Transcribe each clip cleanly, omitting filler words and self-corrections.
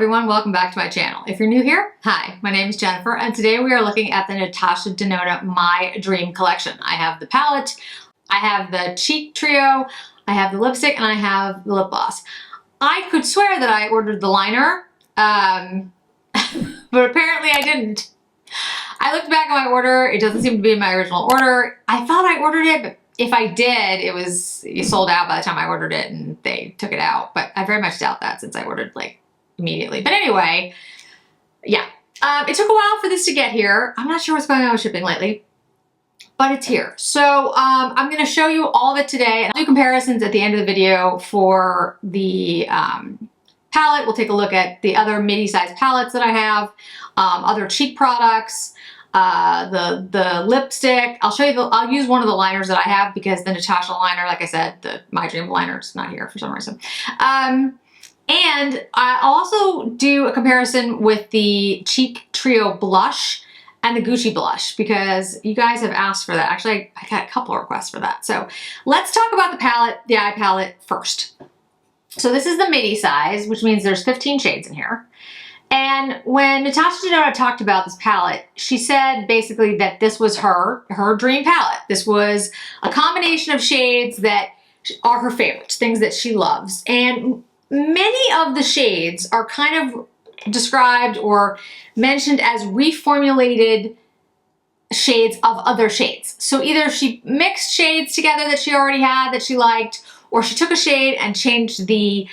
everyone, welcome back to my channel. If you're new here, hi, my name is Jennifer, and today we are looking at the Natasha Denona My Dream Collection. I have the palette, I have the cheek trio, I have the lipstick, and I have the lip gloss. I could swear that I ordered the liner, but apparently I didn't. I looked back at my order, it doesn't seem to be in my original order. I thought I ordered it, but if I did, it sold out by the time I ordered it and they took it out. But I very much doubt that since I ordered like immediately. But anyway, yeah. It took a while for this to get here. I'm not sure what's going on with shipping lately, but it's here. So I'm going to show you all of it today and I'll do comparisons at the end of the video for the palette. We'll take a look at the other midi-sized palettes that I have, other cheek products, the lipstick. I'll show you I'll use one of the liners that I have because the Natasha liner, like I said, the My Dream liner is not here for some reason. And I'll also do a comparison with the Cheek Trio blush and the Gucci blush because you guys have asked for that. Actually, I got a couple of requests for that. So let's talk about the palette, the eye palette first. So this is the midi size, which means there's 15 shades in here. And when Natasha Denona talked about this palette, she said basically that this was her dream palette. This was a combination of shades that are her favorites, things that she loves. And many of the shades are kind of described or mentioned as reformulated shades of other shades. So either she mixed shades together that she already had that she liked, or she took a shade and changed the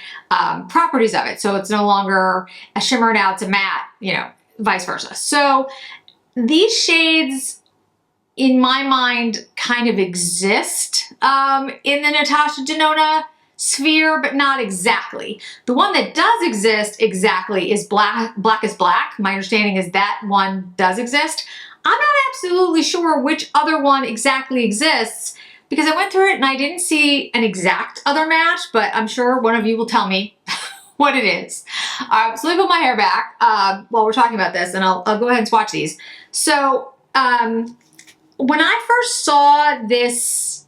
properties of it. So it's no longer a shimmer, now it's a matte, you know, vice versa. So these shades, in my mind, kind of exist in the Natasha Denona sphere, but not exactly. The one that does exist exactly is Black is Black. My understanding is that one does exist. I'm not absolutely sure which other one exactly exists because I went through it and I didn't see an exact other match, but I'm sure one of you will tell me what it is. So let me put my hair back while we're talking about this and I'll go ahead and swatch these. So when I first saw this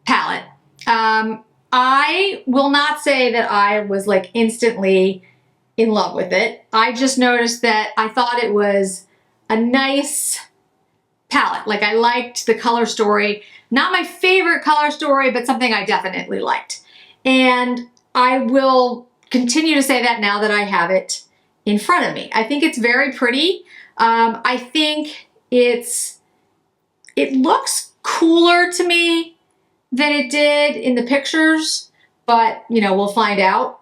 palette, I will not say that I was like instantly in love with it. I just noticed that I thought it was a nice palette. Like I liked the color story. Not my favorite color story, but something I definitely liked. And I will continue to say that now that I have it in front of me. I think it's very pretty. I think it looks cooler to me than it did in the pictures, but you know, we'll find out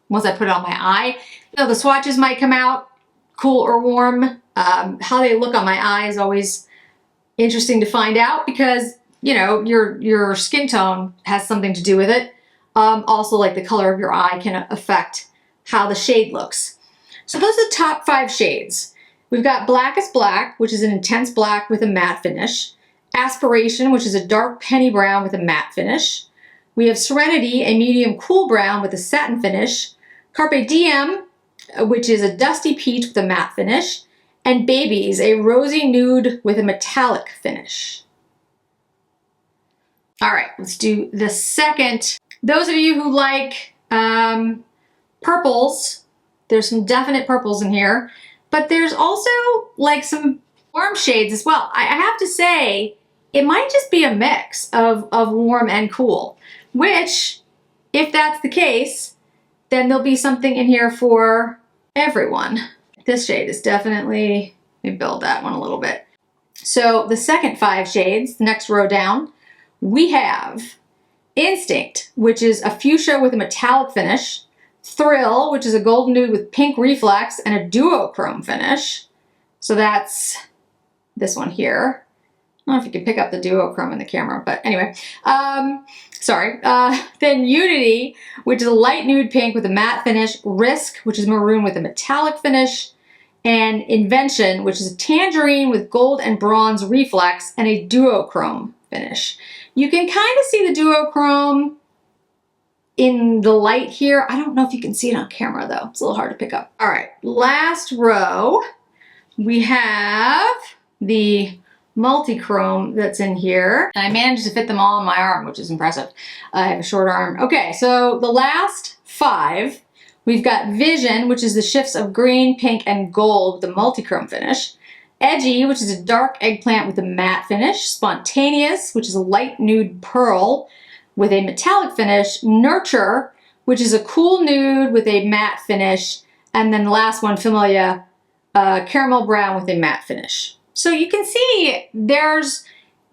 once I put it on my eye. You know, the swatches might come out cool or warm. How they look on my eye is always interesting to find out because, you know, your skin tone has something to do with it. Also, like the color of your eye can affect how the shade looks. So those are the top 5 shades. We've got Black is Black, which is an intense black with a matte finish. Aspiration, which is a dark penny brown with a matte finish. We have Serenity, a medium cool brown with a satin finish. Carpe Diem, which is a dusty peach with a matte finish. And Babies, a rosy nude with a metallic finish. All right, let's do the second. Those of you who like purples, there's some definite purples in here, but there's also like some warm shades as well. I have to say, it might just be a mix of warm and cool, which, if that's the case, then there'll be something in here for everyone. This shade is definitely, let me build that one a little bit. So the second 5 shades, the next row down, we have Instinct, which is a fuchsia with a metallic finish, Thrill, which is a gold nude with pink reflex and a duochrome finish. So that's this one here. I don't know if you can pick up the duochrome in the camera, but anyway, sorry. Then Unity, which is a light nude pink with a matte finish, Risk, which is maroon with a metallic finish, and Invention, which is a tangerine with gold and bronze reflex and a duochrome finish. You can kind of see the duochrome in the light here. I don't know if you can see it on camera though. It's a little hard to pick up. All right, last row, we have the multi-chrome that's in here. And I managed to fit them all on my arm, which is impressive. I have a short arm. Okay, so the last 5, We've got Vision, which is the shifts of green, pink, and gold with a multi-chrome finish. Edgy, which is a dark eggplant with a matte finish. Spontaneous, which is a light nude pearl with a metallic finish. Nurture, which is a cool nude with a matte finish. And then the last one, Familia, caramel brown with a matte finish. So you can see there is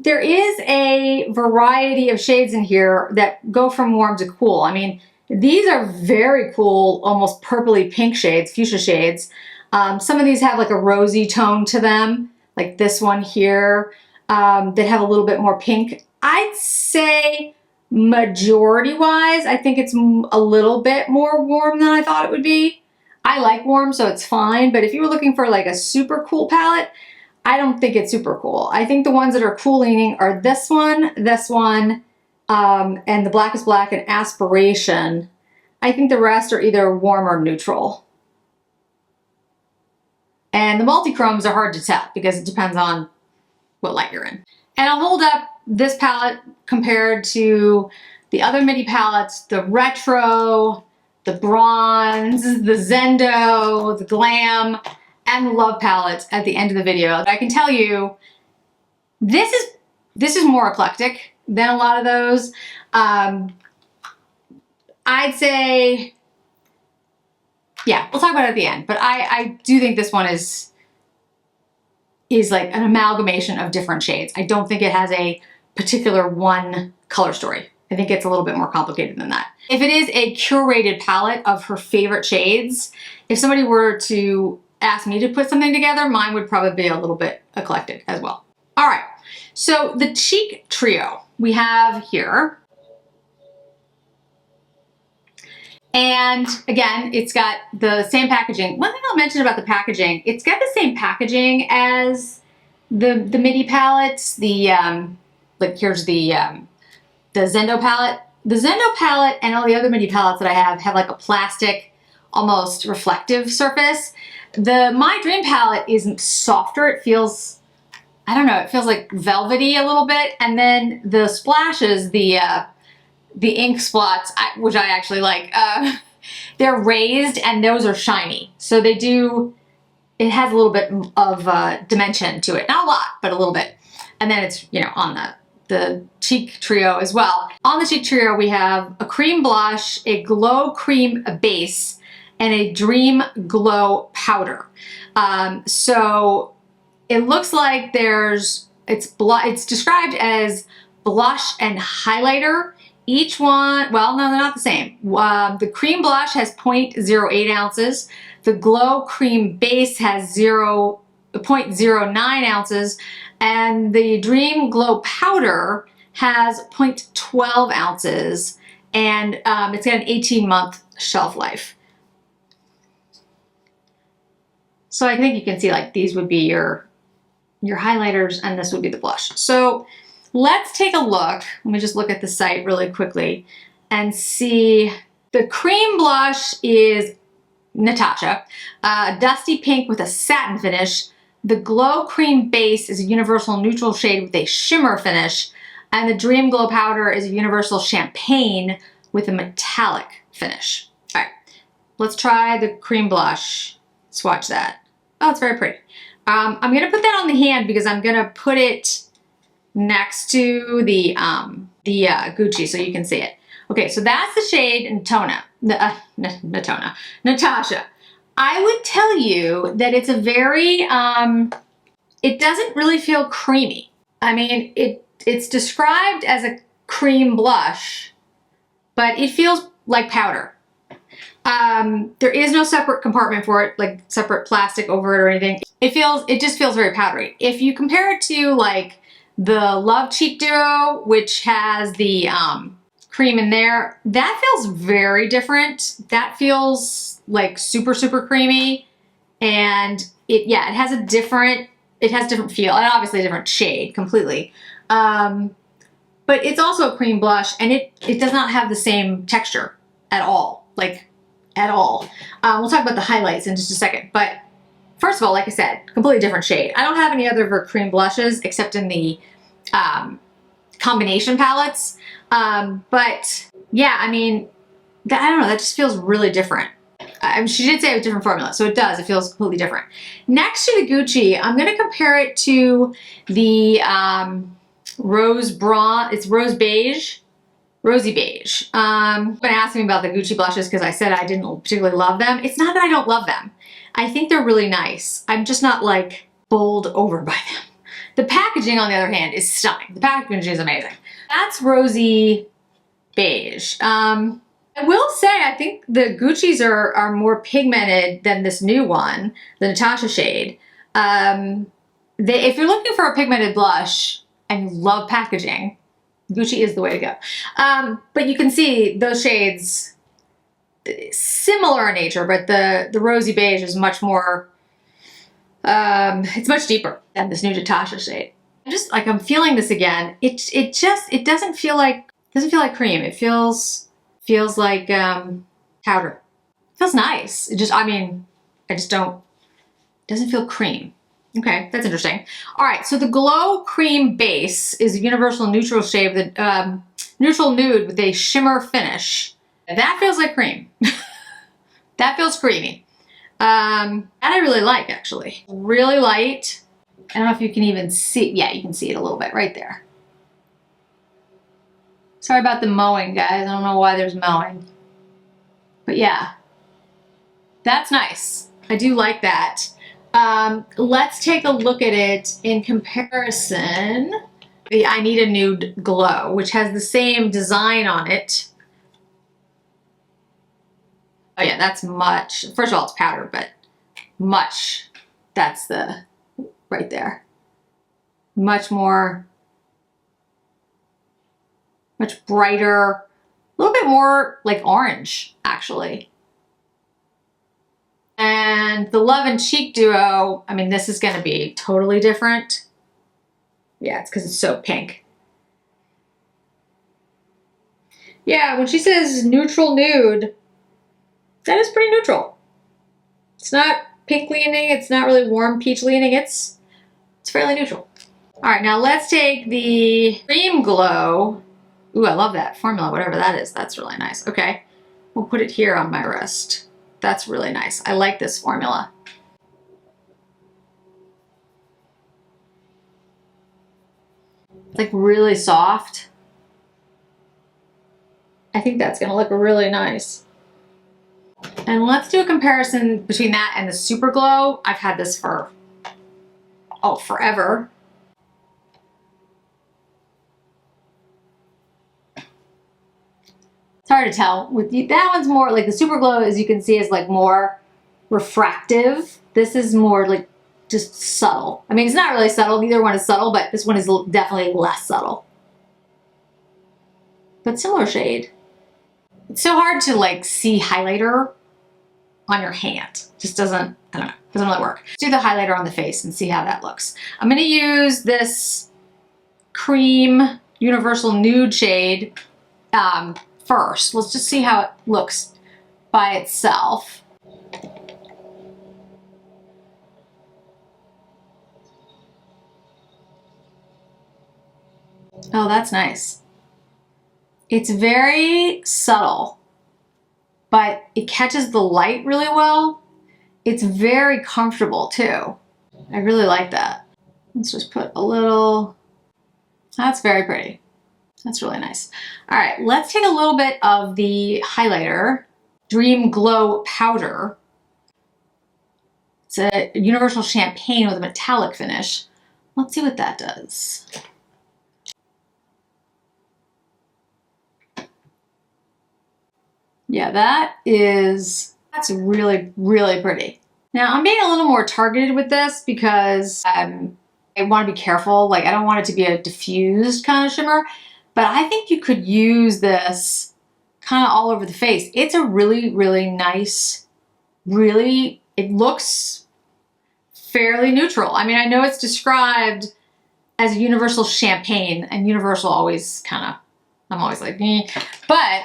a variety of shades in here that go from warm to cool. I mean, these are very cool, almost purpley pink shades, fuchsia shades. Some of these have like a rosy tone to them, like this one here, that have a little bit more pink. I'd say majority-wise, I think it's a little bit more warm than I thought it would be. I like warm, so it's fine, but if you were looking for like a super cool palette, I don't think it's super cool. I think the ones that are cool leaning are this one, and the Black is Black and Aspiration. I think the rest are either warm or neutral. And the multi-chromes are hard to tell because it depends on what light you're in. And I'll hold up this palette compared to the other midi palettes, the Retro, the Bronze, the Zendo, the Glam, and the Love palette at the end of the video. I can tell you, this is more eclectic than a lot of those. I'd say, yeah, we'll talk about it at the end, but I do think this one is like an amalgamation of different shades. I don't think it has a particular one color story. I think it's a little bit more complicated than that. If it is a curated palette of her favorite shades, if somebody were to ask me to put something together, mine would probably be a little bit eclectic as well. All right, so the cheek trio we have here. And again, it's got the same packaging. One thing I'll mention about the packaging, it's got the same packaging as the midi palettes. Like here's the Zendo palette. The Zendo palette and all the other midi palettes that I have like a plastic, almost reflective surface. The My Dream palette is softer. It feels, I don't know, it feels like velvety a little bit. And then the splashes, the ink spots, which I actually like, they're raised and those are shiny. So they do, it has a little bit of dimension to it. Not a lot, but a little bit. And then it's, you know, on the cheek trio as well. On the cheek trio, we have a cream blush, a glow cream base, and a dream glow powder. So it looks like it's described as blush and highlighter. Each one, well, no, they're not the same. The cream blush has 0.08 ounces. The glow cream base has 0.09 ounces. And the Dream Glow Powder has 0.12 ounces. And it's got an 18-month shelf life. So I think you can see like these would be your highlighters and this would be the blush. So let's take a look. Let me just look at the site really quickly and see. The cream blush is Natasha, dusty pink with a satin finish. The glow cream base is a universal neutral shade with a shimmer finish. And the Dream Glow Powder is a universal champagne with a metallic finish. All right, let's try the cream blush. Swatch that. Oh, it's very pretty. I'm gonna put that on the hand because I'm gonna put it next to the Gucci so you can see it. Okay, so that's the shade Natasha. I would tell you that it's a very, it doesn't really feel creamy. I mean, it's described as a cream blush, but it feels like powder. There is no separate compartment for it, like separate plastic over it or anything. It just feels very powdery. If you compare it to like the Love Cheek Duo, which has the cream in there, that feels very different. That feels like super, super creamy. And it has different feel and obviously a different shade completely. But it's also a cream blush and it does not have the same texture at all, like at all. We'll talk about the highlights in just a second. But first of all, like I said, completely different shade. I don't have any other of her cream blushes except in the combination palettes. But yeah, I mean, I don't know, that just feels really different. She did say it was a different formula, so it does. It feels completely different. Next to the Gucci, I'm going to compare it to the Rose Bronze. It's Rose Beige. Rosy Beige. Been asking me about the Gucci blushes because I said I didn't particularly love them. It's not that I don't love them. I think they're really nice. I'm just not like bowled over by them. The packaging, on the other hand, is stunning. The packaging is amazing. That's Rosy Beige. I will say I think the Gucci's are more pigmented than this new one, the Natasha shade. If you're looking for a pigmented blush and you love packaging, Gucci is the way to go. But you can see those shades similar in nature, but the Rosy Beige is much more, it's much deeper than this new Natasha shade. I'm feeling this again. It doesn't feel like cream. It feels like powder. It feels nice. It doesn't feel cream. Okay, that's interesting. All right, so the Glow Cream Base is a universal neutral shade with neutral nude with a shimmer finish. That feels like cream. That feels creamy. That I really like, actually. Really light. I don't know if you can even see. Yeah, you can see it a little bit right there. Sorry about the mowing, guys. I don't know why there's mowing. But yeah, that's nice. I do like that. Let's take a look at it in comparison. The I Need a Nude Glow, which has the same design on it. Oh yeah, that's much. First of all, it's powder, but much. That's the right there. Much more, much brighter, a little bit more like orange, actually. And the Love and Cheek Duo, I mean, this is going to be totally different. Yeah, it's because it's so pink. Yeah, when she says neutral nude, that is pretty neutral. It's not pink leaning. It's not really warm peach leaning. It's fairly neutral. All right, now let's take the Cream Glow. Ooh, I love that formula, whatever that is. That's really nice. Okay, we'll put it here on my wrist. That's really nice. I like this formula. It's like really soft. I think that's gonna look really nice. And let's do a comparison between that and the Super Glow. I've had this for, oh, forever. It's hard to tell. With that one's more like the Super Glow, as you can see, is like more refractive. This is more like just subtle. I mean, it's not really subtle. Neither one is subtle, but this one is definitely less subtle. But similar shade. It's so hard to like see highlighter on your hand. Just doesn't, I don't know, doesn't really work. Let's do the highlighter on the face and see how that looks. I'm gonna use this Cream Universal Nude shade first. Let's just see how it looks by itself. Oh, that's nice. It's very subtle, but it catches the light really well. It's very comfortable too. I really like that. Let's just put a little, that's very pretty. That's really nice. All right, let's take a little bit of the highlighter, Dream Glow Powder. It's a universal champagne with a metallic finish. Let's see what that does. Yeah, that's really, really pretty. Now I'm being a little more targeted with this because I want to be careful. Like I don't want it to be a diffused kind of shimmer, but I think you could use this kind of all over the face. It's a really, really nice, it looks fairly neutral. I mean, I know it's described as a universal champagne, and universal always kind of, I'm always like, but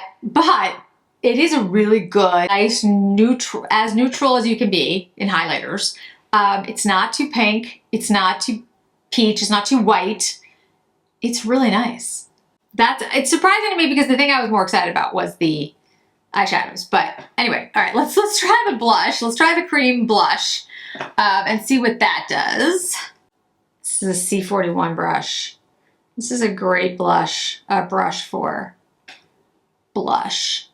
it is a really good, nice, neutral, as neutral as you can be in highlighters. It's not too pink, it's not too peach, it's not too white. It's really nice. It's surprising to me because the thing I was more excited about was the eyeshadows. But anyway, all right, let's try the blush. Let's try the cream blush and see what that does. This is a C41 brush. This is a great brush for blush.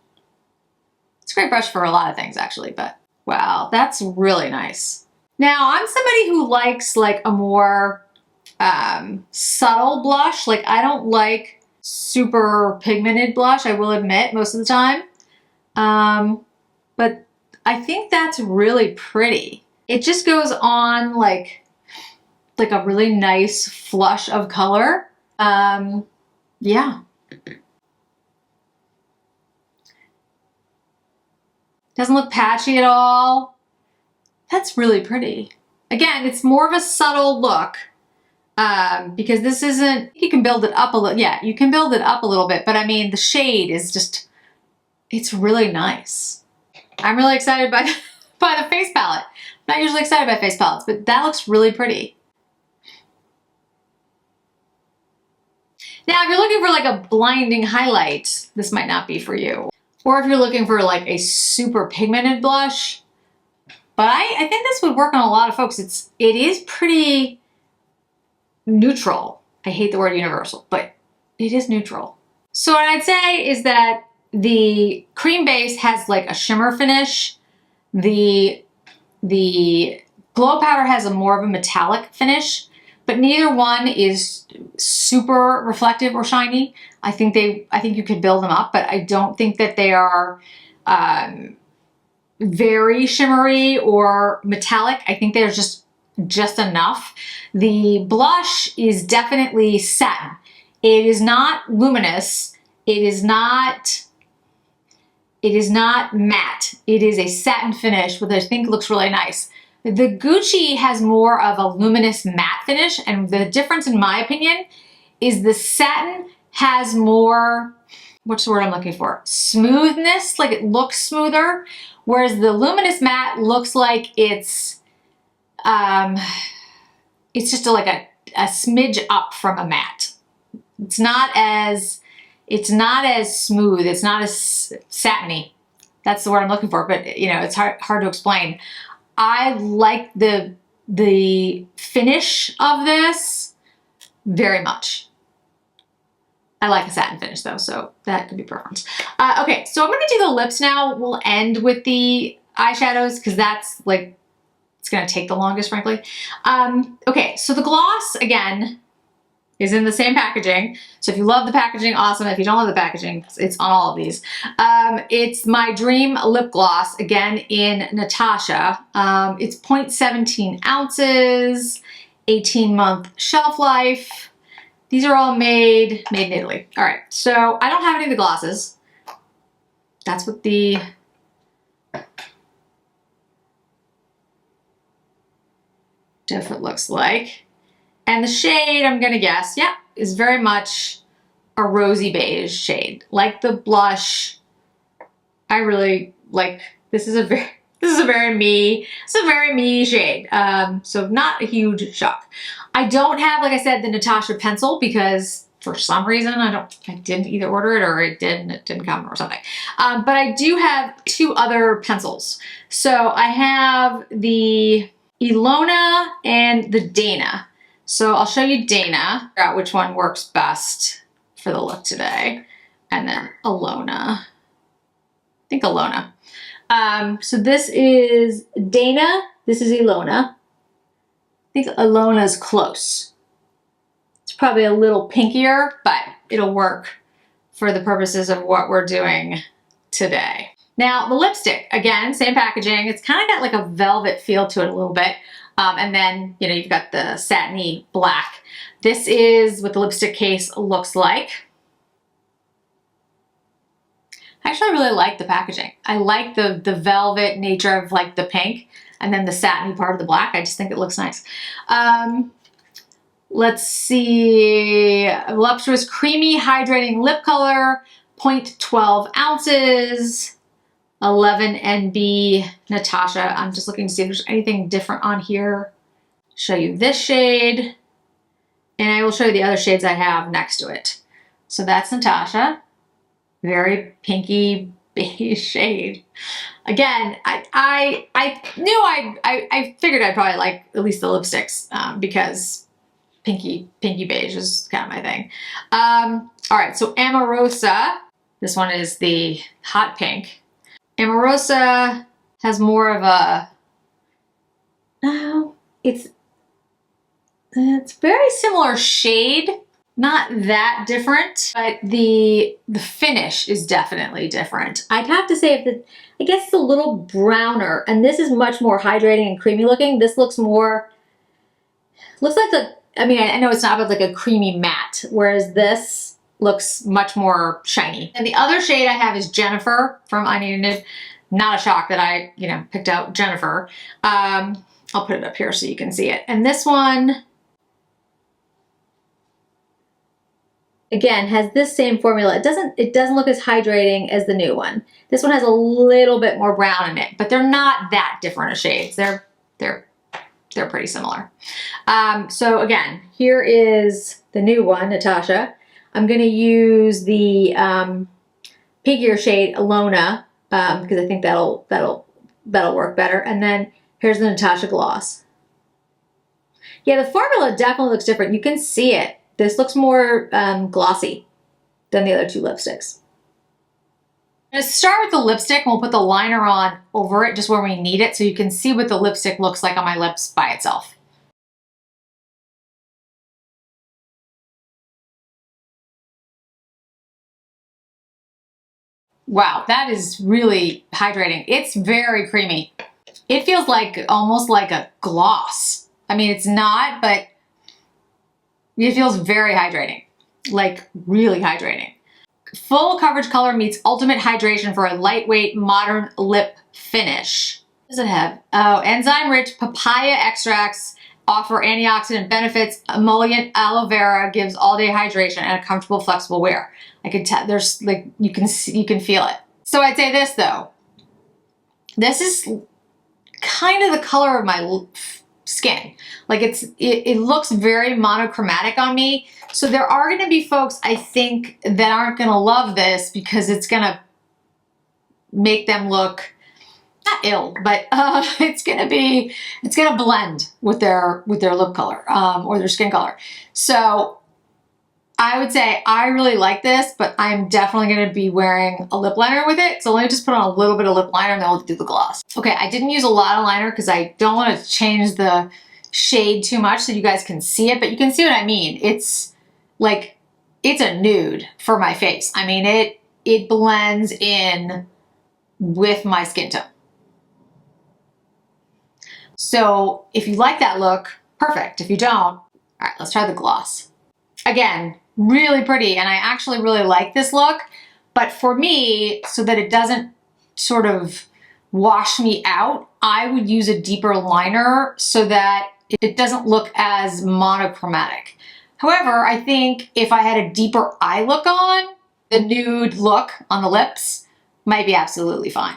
It's a great brush for a lot of things actually, but wow, that's really nice. Now I'm somebody who likes like a more subtle blush. Like I don't like super pigmented blush, I will admit, most of the time. But I think that's really pretty. It just goes on like a really nice flush of color. Yeah. Doesn't look patchy at all. That's really pretty. Again, it's more of a subtle look because this isn't, you can build it up a little. Yeah, you can build it up a little bit, but I mean, the shade is just, it's really nice. I'm really excited by the face palette. I'm not usually excited by face palettes, but that looks really pretty. Now, if you're looking for like a blinding highlight, this might not be for you. Or if you're looking for like a super pigmented blush, but I think this would work on a lot of folks. It is pretty neutral. I hate the word universal, but it is neutral. So what I'd say is that the cream base has like a shimmer finish. The glow powder has a more of a metallic finish, but neither one is super reflective or shiny. I think you could build them up, but I don't think that they are very shimmery or metallic. I think they're just enough. The blush is definitely satin. It is not luminous. It is not matte. It is a satin finish, which I think looks really nice. The Gucci has more of a luminous matte finish, and the difference in my opinion is the satin has more, what's the word I'm looking for? Smoothness, like it looks smoother, whereas the luminous matte looks like it's just like a smidge up from a matte. It's not as smooth, it's not as satiny. That's the word I'm looking for, but you know, it's hard to explain. I like the finish of this very much. I like a satin finish though, so that could be preference. Okay, so I'm gonna do the lips now. We'll end with the eyeshadows because that's like, it's gonna take the longest, frankly. Okay, so the gloss, again, is in the same packaging. So if you love the packaging, awesome. If you don't love the packaging, it's on all of these. It's my Dream Lip Gloss, again in Natasha. It's 0.17 ounces, 18-month shelf life. These are all made in Italy. All right, so I don't have any of the glosses. That's what the different looks like. And the shade, I'm gonna guess, yeah, is very much a rosy beige shade. Like the blush, I really like, this is a very me shade. So not a huge shock. I don't have, like I said, the Natasha pencil because for some reason I didn't either order it or it didn't come or something. But I do have two other pencils. So I have the Ilona and the Dana. So I'll show you Dana, figure out which one works best for the look today. And then Ilona. I think Ilona. So this is Dana, this is Ilona. I think Ilona's close. It's probably a little pinkier, but it'll work for the purposes of what we're doing today. Now the lipstick, again, same packaging. It's kind of got like a velvet feel to it a little bit. And then, you know, you've got the satiny black. This is what the lipstick case looks like. Actually, I really like the packaging. I like the velvet nature of like the pink and then the satiny part of the black. I just think it looks nice. Let's see, Voluptuous Creamy Hydrating Lip Color, 0.12 ounces, 11 NB Natasha. I'm just looking to see if there's anything different on here. Show you this shade, and I will show you the other shades I have next to it. So that's Natasha. Very pinky beige shade. Again, I knew I figured I'd probably like at least the lipsticks because pinky beige is kind of my thing. All right, so Amorosa. This one is the hot pink. Amorosa has more of a, no, it's very similar shade. Not that different, but the finish is definitely different. I'd have to say I guess it's a little browner, and this is much more hydrating and creamy looking. This looks more, looks like I mean, I know it's not, but like a creamy matte, whereas this looks much more shiny. And the other shade I have is Jennifer from I Need a Nude. Not a shock that I, picked out Jennifer. I'll put it up here so you can see it. And this one, again, has this same formula. It doesn't look as hydrating as the new one. This one has a little bit more brown in it, but they're not that different of shades. They're pretty similar. So again, here is the new one, Natasha. I'm gonna use the pinkier shade Alona because I think that'll work better. And then here's the Natasha gloss. Yeah, the formula definitely looks different. You can see it. This looks more glossy than the other two lipsticks. I'm gonna start with the lipstick and we'll put the liner on over it just where we need it so you can see what the lipstick looks like on my lips by itself. Wow, that is really hydrating. It's very creamy. It feels like almost like a gloss. I mean, it's not, but it feels very hydrating, like really hydrating. Full coverage color meets ultimate hydration for a lightweight, modern lip finish. What does it have? Oh, enzyme-rich papaya extracts offer antioxidant benefits. Emollient aloe vera gives all-day hydration and a comfortable, flexible wear. I could tell. There's like you can feel it. So I'd say this though. This is kind of the color of my skin. Like it looks very monochromatic on me. So there are going to be folks, I think, that aren't going to love this because it's going to make them look not ill, but it's going to blend with their lip color or their skin color. So I would say I really like this, but I'm definitely going to be wearing a lip liner with it. So let me just put on a little bit of lip liner and then we'll do the gloss. Okay, I didn't use a lot of liner because I don't want to change the shade too much so you guys can see it, but you can see what I mean. It's like, it's a nude for my face. I mean, it blends in with my skin tone. So if you like that look, perfect. If you don't, all right, let's try the gloss. Again, really pretty, and I actually really like this look, but for me, so that it doesn't sort of wash me out, I would use a deeper liner so that it doesn't look as monochromatic. However, I think if I had a deeper eye look on, the nude look on the lips might be absolutely fine.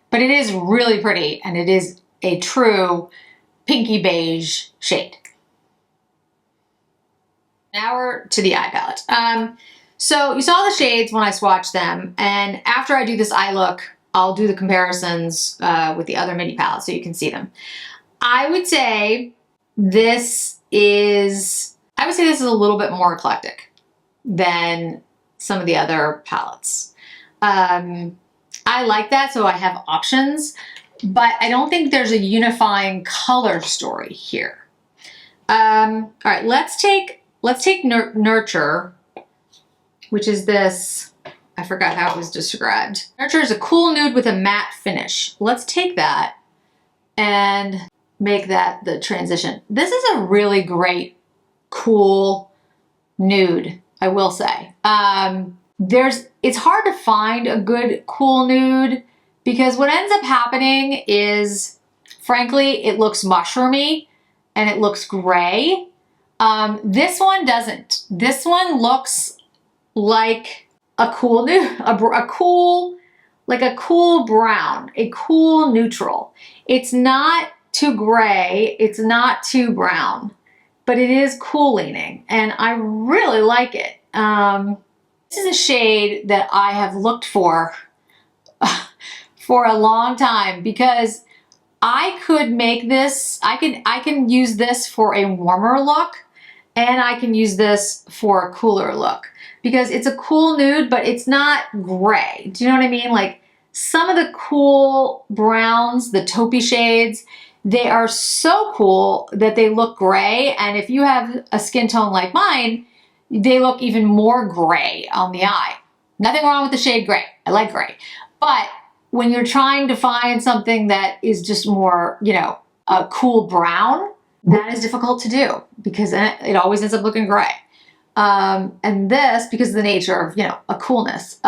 But it is really pretty, and it is a true pinky beige shade. Now we're to the eye palette. So you saw the shades when I swatched them, and after I do this eye look, I'll do the comparisons with the other mini palettes so you can see them. I would say this is a little bit more eclectic than some of the other palettes. I like that, so I have options, but I don't think there's a unifying color story here. All right, let's take Nurture, which is this, I forgot how it was described. Nurture is a cool nude with a matte finish. Let's take that and make that the transition. This is a really great, cool nude, I will say. It's hard to find a good, cool nude because what ends up happening is, frankly, it looks mushroomy and it looks gray. This one doesn't. This one looks like a cool nude, like a cool brown, a cool neutral. It's not too gray, it's not too brown, but it is cool leaning, and I really like it. This is a shade that I have looked for a long time because I could make this, I can use this for a warmer look and I can use this for a cooler look because it's a cool nude, but it's not gray. Do you know what I mean? Like some of the cool browns, the taupey shades, they are so cool that they look gray. And if you have a skin tone like mine, they look even more gray on the eye. Nothing wrong with the shade gray. I like gray. But when you're trying to find something that is just more, you know, a cool brown, that is difficult to do because it always ends up looking gray. And this, because of the nature of, you know, a coolness,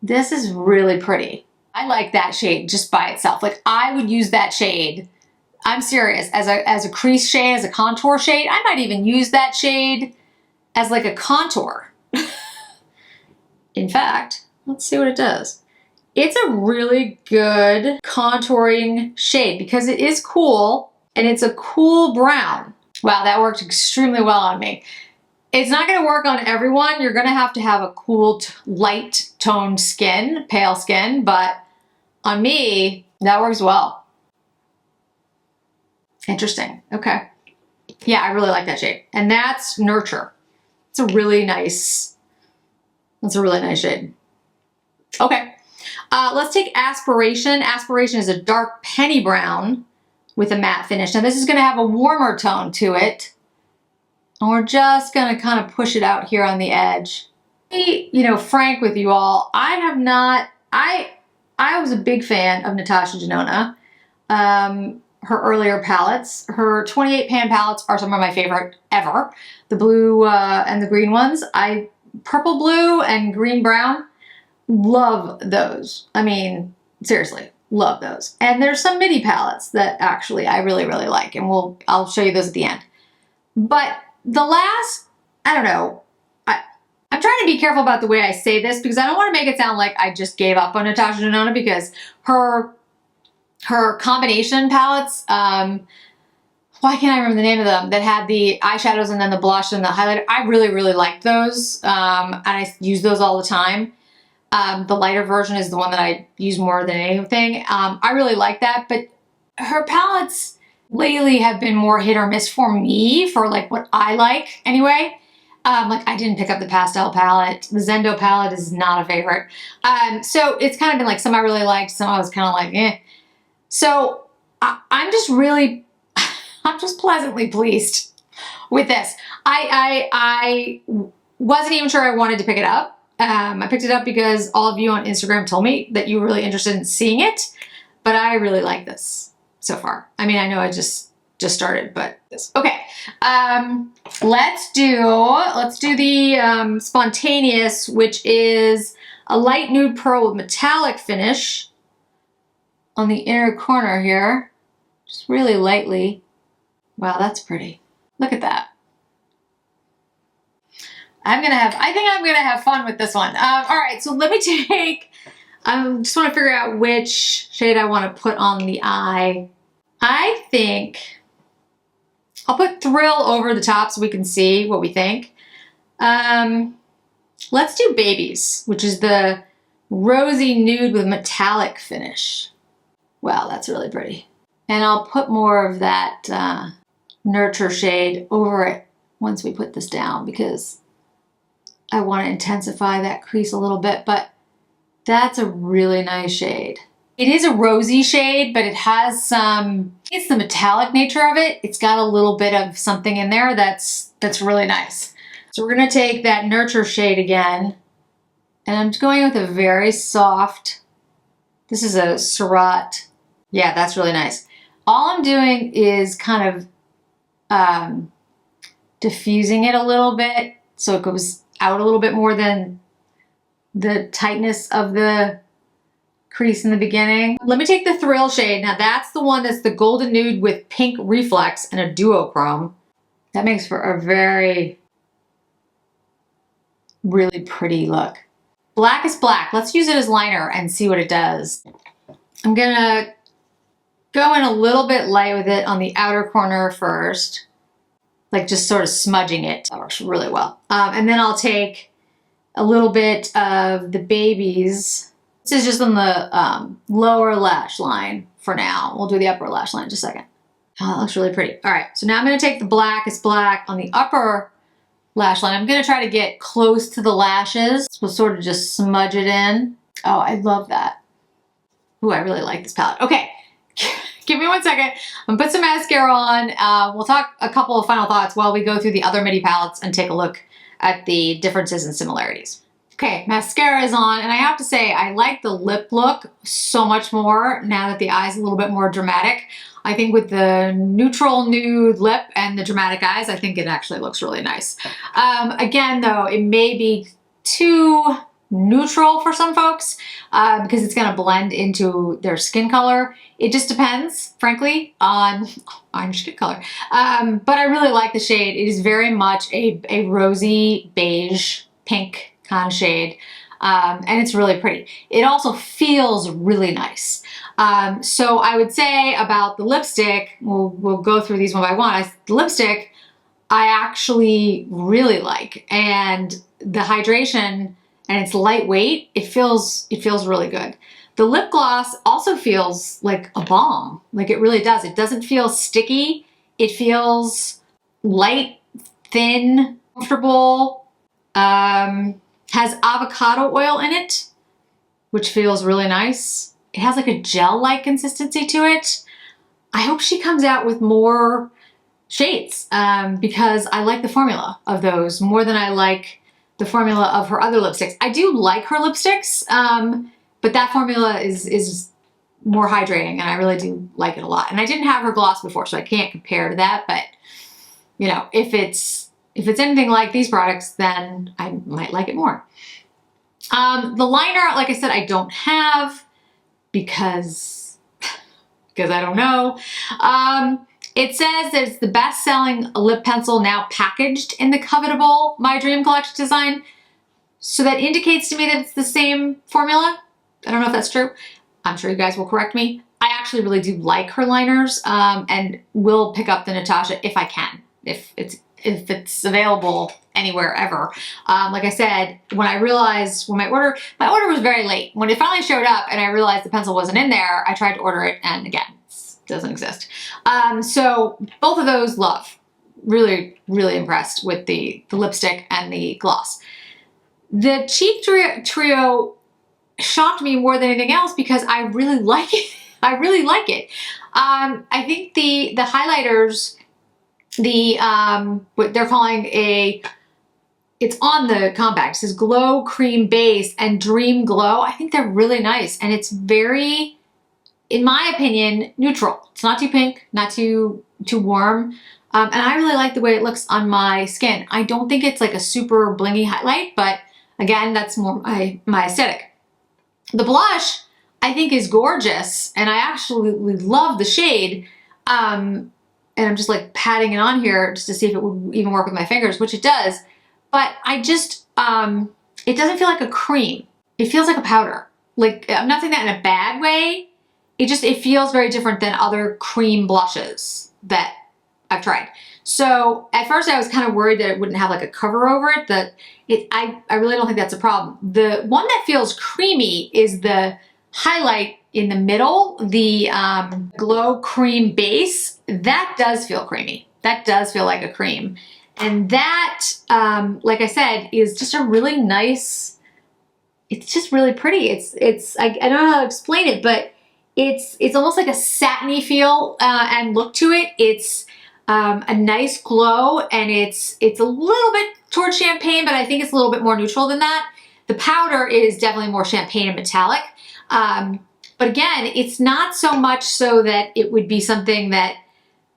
this is really pretty. I like that shade just by itself. Like I would use that shade, I'm serious, as a crease shade, as a contour shade. I might even use that shade as like a contour. In fact, let's see what it does. It's a really good contouring shade because it is cool and it's a cool brown. Wow, that worked extremely well on me. It's not gonna work on everyone. You're gonna have to have a cool, light toned skin, pale skin, but on me, that works well. Interesting, okay. Yeah, I really like that shade. And that's Nurture. It's a really nice, that's a really nice shade. Okay, let's take Aspiration. Aspiration is a dark penny brown with a matte finish. Now this is gonna have a warmer tone to it. And we're just gonna kind of push it out here on the edge. Be, you know, frank with you all, I was a big fan of Natasha Denona. Her earlier palettes, her 28 pan palettes are some of my favorite ever. The blue and the green ones. Purple blue and green brown, love those. I mean, seriously, love those. And there's some midi palettes that actually I really, really like, and I'll show you those at the end. But the last, I don't know, I'm trying to be careful about the way I say this because I don't want to make it sound like I just gave up on Natasha Denona because her combination palettes, why can't I remember the name of them, that had the eyeshadows and then the blush and the highlighter. I really, really liked those, and I use those all the time. The lighter version is the one that I use more than anything. I really like that, but her palettes lately have been more hit or miss for me, for like what I like anyway. Like I didn't pick up the pastel palette. The Zendo palette is not a favorite. So it's kind of been like some I really liked, some I was kind of like, eh. So I'm just really, I'm just pleasantly pleased with this. I wasn't even sure I wanted to pick it up. I picked it up because all of you on Instagram told me that you were really interested in seeing it, but I really like this so far. I mean, I know I just started, but this. Okay, let's do the Spontaneous, which is a light nude pearl with metallic finish on the inner corner here, just really lightly. Wow, that's pretty. Look at that. I think I'm gonna have fun with this one. All right, so let me take, I just wanna figure out which shade I wanna put on the eye. I think I'll put Thrill over the top so we can see what we think. Let's do Babies, which is the rosy nude with metallic finish. Wow, that's really pretty. And I'll put more of that Nurture shade over it once we put this down because I want to intensify that crease a little bit, but that's a really nice shade. It is a rosy shade, but it has some, it's the metallic nature of it. It's got a little bit of something in there that's really nice. So we're gonna take that Nurture shade again, and I'm going with a very soft, this is a Surratt. Yeah, that's really nice. All I'm doing is kind of diffusing it a little bit so it goes out a little bit more than the tightness of the crease in the beginning. Let me take the Thrill shade. Now that's the one that's the golden nude with pink reflex and a duochrome. That makes for a very, really pretty look. Black is Black. Let's use it as liner and see what it does. I'm gonna go in a little bit light with it on the outer corner first, like just sort of smudging it. That works really well. And then I'll take a little bit of the baby's. This is just on the lower lash line for now. We'll do the upper lash line in just a second. Oh, that looks really pretty. All right, so now I'm gonna take the blackest black on the upper lash line. I'm gonna try to get close to the lashes. We'll sort of just smudge it in. Oh, I love that. Ooh, I really like this palette. Okay, give me 1 second. I'm gonna put some mascara on. We'll talk a couple of final thoughts while we go through the other midi palettes and take a look at the differences and similarities. Okay, mascara is on, and I have to say, I like the lip look so much more now that the eye's a little bit more dramatic. I think with the neutral nude lip and the dramatic eyes, I think it actually looks really nice. Again, though, it may be too neutral for some folks because it's gonna blend into their skin color. It just depends, frankly, on your skin color. But I really like the shade. It is very much a rosy beige pink kind of shade. And it's really pretty. It also feels really nice. So I would say about the lipstick, we'll go through these one by one. The lipstick, I actually really like, and the hydration, and it's lightweight. It feels really good. The lip gloss also feels like a balm. Like it really does. It doesn't feel sticky. It feels light, thin, comfortable. Has avocado oil in it, which feels really nice. It has like a gel-like consistency to it. I hope she comes out with more shades because I like the formula of those more than I like the formula of her other lipsticks. I do like her lipsticks, but that formula is more hydrating, and I really do like it a lot. And I didn't have her gloss before, so I can't compare to that, but you know, if it's anything like these products, then I might like it more. The liner, like I said, I don't have because I don't know. It says that it's the best-selling lip pencil now packaged in the covetable My Dream Collection design. So that indicates to me that it's the same formula. I don't know if that's true. I'm sure you guys will correct me. I actually really do like her liners and will pick up the Natasha if I can, if it's available anywhere ever. Like I said, when I realized when my order was very late. When it finally showed up and I realized the pencil wasn't in there, I tried to order it, and again, it doesn't exist. So both of those, love. Really, really impressed with the lipstick and the gloss. The cheek trio shocked me more than anything else because I really like it. I really like it. I think the highlighters, what they're calling it's on the compact, it says Glow Cream Base and Dream Glow. I think they're really nice, and it's very, in my opinion, neutral. It's not too pink, not too warm, and I really like the way it looks on my skin. I don't think it's like a super blingy highlight, but again, that's more my aesthetic. The blush, I think, is gorgeous, and I absolutely love the shade. And I'm just like patting it on here just to see if it would even work with my fingers, which it does. But I just, it doesn't feel like a cream. It feels like a powder. Like, I'm not saying that in a bad way. It feels very different than other cream blushes that I've tried. So at first I was kind of worried that it wouldn't have like a cover over it. I really don't think that's a problem. The one that feels creamy is the highlight in the middle, the Glow Cream Base. That does feel creamy. That does feel like a cream. And that, like I said, is just a really nice, it's just really pretty. I don't know how to explain it, but it's almost like a satiny feel and look to it. It's a nice glow, and it's a little bit towards champagne, but I think it's a little bit more neutral than that. The powder is definitely more champagne and metallic. But again, it's not so much so that it would be something that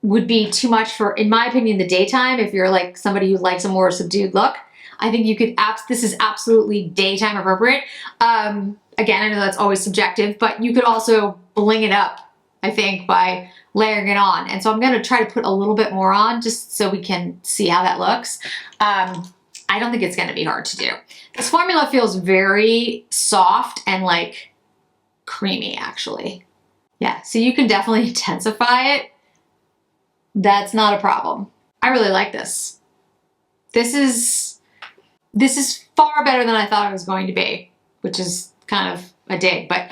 would be too much for, in my opinion, the daytime. If you're like somebody who likes a more subdued look, I think you could, this is absolutely daytime appropriate. Again, I know that's always subjective, but you could also bling it up, I think, by layering it on. And so I'm gonna try to put a little bit more on just so we can see how that looks. I don't think it's gonna be hard to do. This formula feels very soft and like creamy, actually. Yeah, so you can definitely intensify it. That's not a problem. I really like this. This is far better than I thought it was going to be, which is kind of a dig, but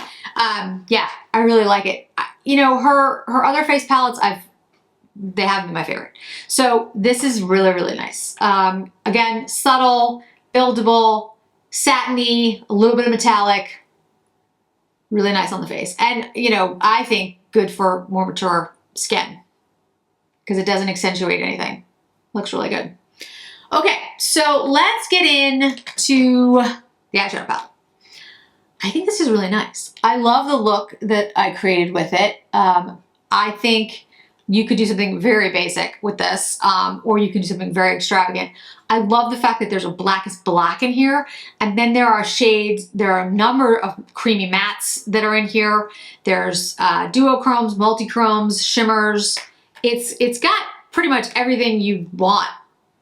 yeah, I really like it. You know, her other face palettes, they haven't been my favorite. So this is really, really nice. Again, subtle, buildable, satiny, a little bit of metallic, really nice on the face. And, you know, I think good for more mature skin because it doesn't accentuate anything. Looks really good. Okay, so let's get into the eyeshadow palette. I think this is really nice. I love the look that I created with it. I think you could do something very basic with this, or you could do something very extravagant. I love the fact that there's a blackest black in here, and then there are shades, there are a number of creamy mattes that are in here. There's duochromes, multichromes, shimmers. It's got pretty much everything you want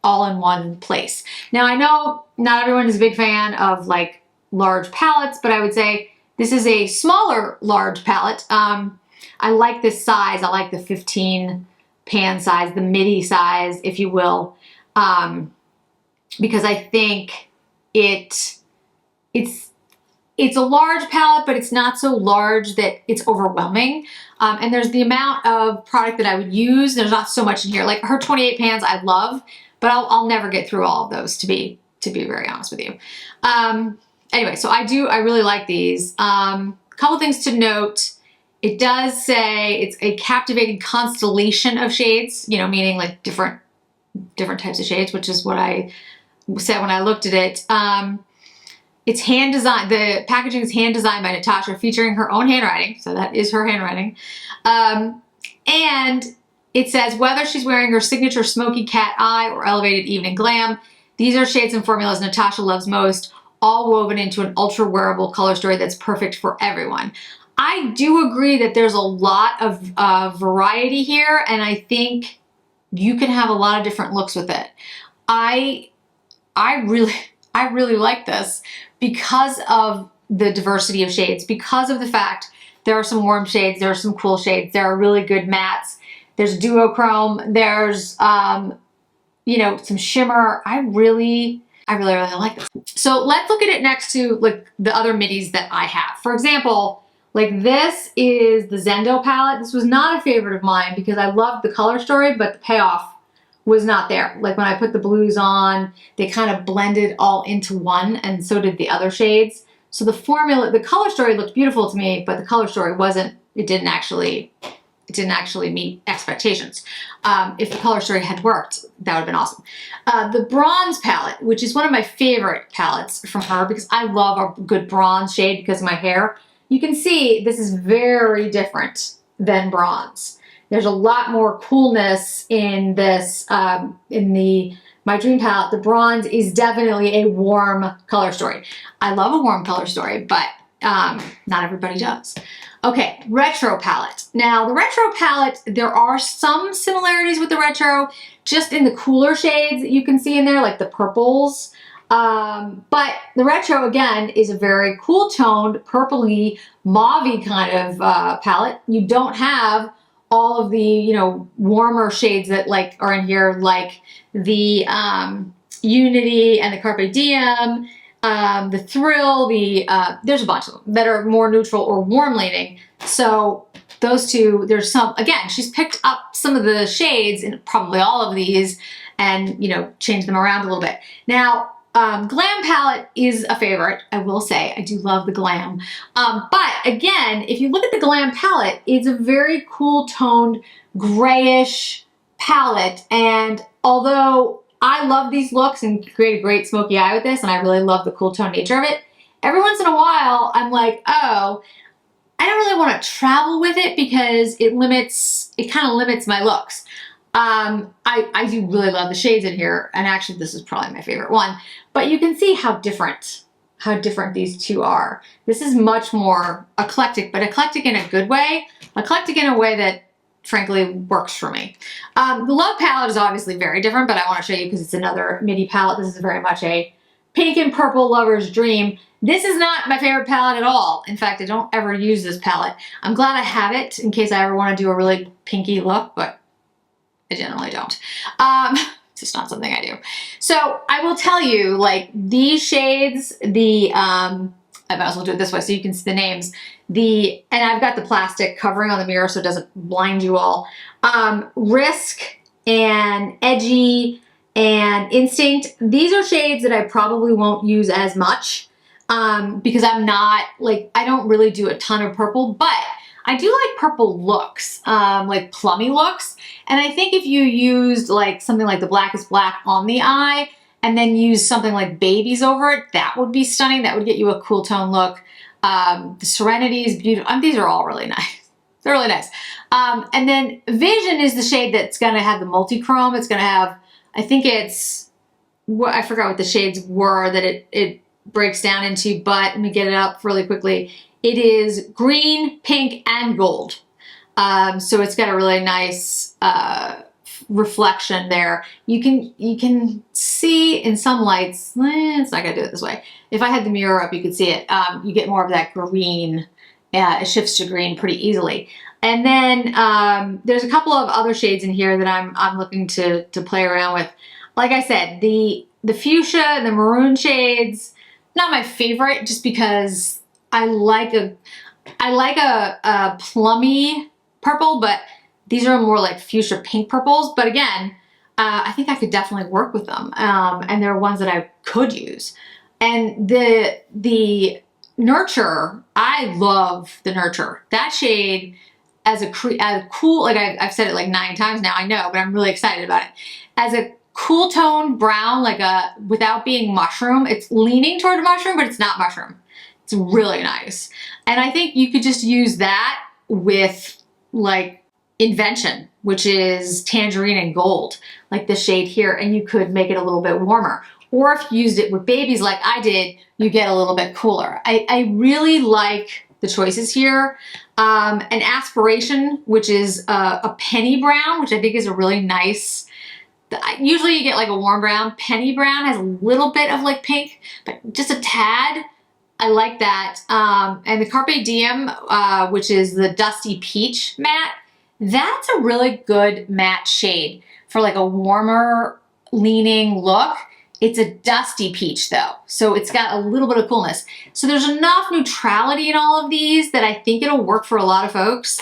all in one place. Now I know not everyone is a big fan of like large palettes, but I would say this is a smaller large palette. I like this size. I like the 15 pan size, the midi size, if you will, because I think it's a large palette, but it's not so large that it's overwhelming. And there's the amount of product that I would use. There's not so much in here. Like her 28 pans I love, but I'll never get through all of those, to be very honest with you. Anyway, so I really like these. Couple things to note. It does say it's a captivating constellation of shades, you know, meaning like different types of shades, which is what I said when I looked at it. It's hand designed, the packaging is hand designed by Natasha, featuring her own handwriting, so that is her handwriting. And it says, whether she's wearing her signature smoky cat eye or elevated evening glam, these are shades and formulas Natasha loves most, all woven into an ultra wearable color story that's perfect for everyone. I do agree that there's a lot of variety here, and I think you can have a lot of different looks with it. I really like this because of the diversity of shades, because of the fact there are some warm shades, there are some cool shades, there are really good mattes, there's duochrome, there's you know, some shimmer. I really like this. So let's look at it next to like the other midis that I have. For example, like this is the Zendo palette. This was not a favorite of mine because I loved the color story, but the payoff was not there. Like when I put the blues on, they kind of blended all into one, and so did the other shades. So the formula, the color story looked beautiful to me, but the color story it didn't actually meet expectations. If the color story had worked, that would have been awesome. The bronze palette, which is one of my favorite palettes from her because I love a good bronze shade because of my hair. You can see this is very different than bronze. There's a lot more coolness in this, my dream palette. The bronze is definitely a warm color story. I love a warm color story, but not everybody does. Okay, retro palette. Now the retro palette, there are some similarities with the retro, just in the cooler shades that you can see in there, like the purples. But the retro, again, is a very cool toned, purpley, mauve-y kind of palette. You don't have all of the, you know, warmer shades that like are in here, like the Unity and the Carpe Diem, the Thrill, there's a bunch of them that are more neutral or warm leaning. So those two, there's some, again, she's picked up some of the shades in probably all of these and, you know, changed them around a little bit. Now, Glam palette is a favorite, I will say. I do love the Glam. But again, if you look at the Glam palette, it's a very cool toned grayish palette. And although I love these looks and create a great smoky eye with this, and I really love the cool tone nature of it, every once in a while I'm like, oh, I don't really want to travel with it because it kind of limits my looks. I do really love the shades in here, and actually this is probably my favorite one, but you can see how different these two are. This is much more eclectic, but eclectic in a good way, eclectic in a way that frankly works for me. The Love palette is obviously very different, but I want to show you because it's another midi palette. This is very much a pink and purple lover's dream. This is not my favorite palette at all. In fact, I don't ever use this palette. I'm glad I have it in case I ever want to do a really pinky look, but I generally don't. It's just not something I do. So I will tell you, like these shades, I might as well do it this way so you can see the names. And I've got the plastic covering on the mirror so it doesn't blind you all. Risk and Edgy and Instinct. These are shades that I probably won't use as much because I'm not, like, I don't really do a ton of purple, but I do like purple looks, like plummy looks. And I think if you used like something like the Blackest Black on the eye, and then use something like Babies over it, that would be stunning. That would get you a cool tone look. The Serenity is beautiful. These are all really nice. They're really nice. And then Vision is the shade that's gonna have the multi-chrome. It's gonna have, I think it's, I forgot what the shades were that it breaks down into, but let me get it up really quickly. It is green, pink, and gold. So it's got a really nice, reflection there. You can see in some lights, it's not gonna do it this way. If I had the mirror up, you could see it. You get more of that green. It shifts to green pretty easily. And then there's a couple of other shades in here that I'm looking to play around with. Like I said, the fuchsia and the maroon shades, not my favorite, just because I like a plummy purple, but these are more like fuchsia pink purples, but again, I think I could definitely work with them. And they're ones that I could use. And the Nurture, I love the Nurture. That shade as a cool, like I've said it like 9 times now, I know, but I'm really excited about it. As a cool tone brown, like without being mushroom, it's leaning toward mushroom, but it's not mushroom. It's really nice. And I think you could just use that with like Invention, which is tangerine and gold, like the shade here, and you could make it a little bit warmer. Or if you used it with Babies like I did, you get a little bit cooler. I really like the choices here. An Aspiration, which is a penny brown, which I think is a really nice, usually you get like a warm brown. Penny brown has a little bit of like pink, but just a tad. I like that. And the Carpe Diem, which is the Dusty Peach matte, that's a really good matte shade for like a warmer leaning look. It's a dusty peach though, so it's got a little bit of coolness. So there's enough neutrality in all of these that I think it'll work for a lot of folks.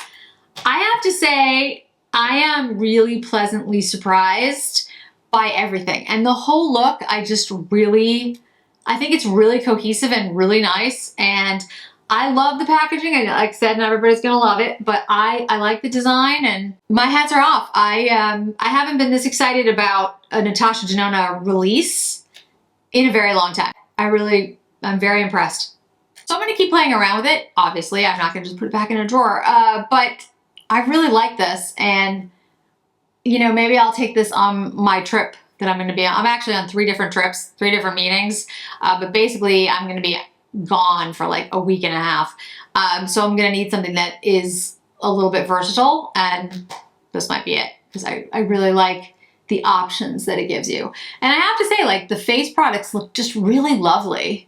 I have to say, I am really pleasantly surprised by everything. And the whole look, I think it's really cohesive and really nice. And I love the packaging. Like I said, not everybody's gonna love it, but I like the design and my hats are off. I haven't been this excited about a Natasha Denona release in a very long time. I'm very impressed. So I'm gonna keep playing around with it. Obviously, I'm not gonna just put it back in a drawer, but I really like this, and you know, maybe I'll take this on my trip that I'm gonna be on. I'm actually on 3 different trips, 3 different meetings, but basically I'm gonna be gone for like a week and a half. So I'm gonna need something that is a little bit versatile, and this might be it, because I really like the options that it gives you. And I have to say, like, the face products look just really lovely.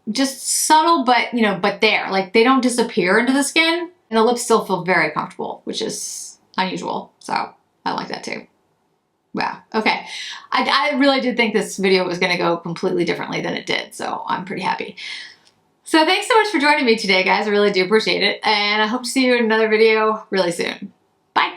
Just subtle, but you know, but there, like they don't disappear into the skin, and the lips still feel very comfortable, which is unusual. So I like that too. Wow. Okay. I really did think this video was going to go completely differently than it did, so I'm pretty happy. So thanks so much for joining me today, guys. I really do appreciate it, and I hope to see you in another video really soon. Bye.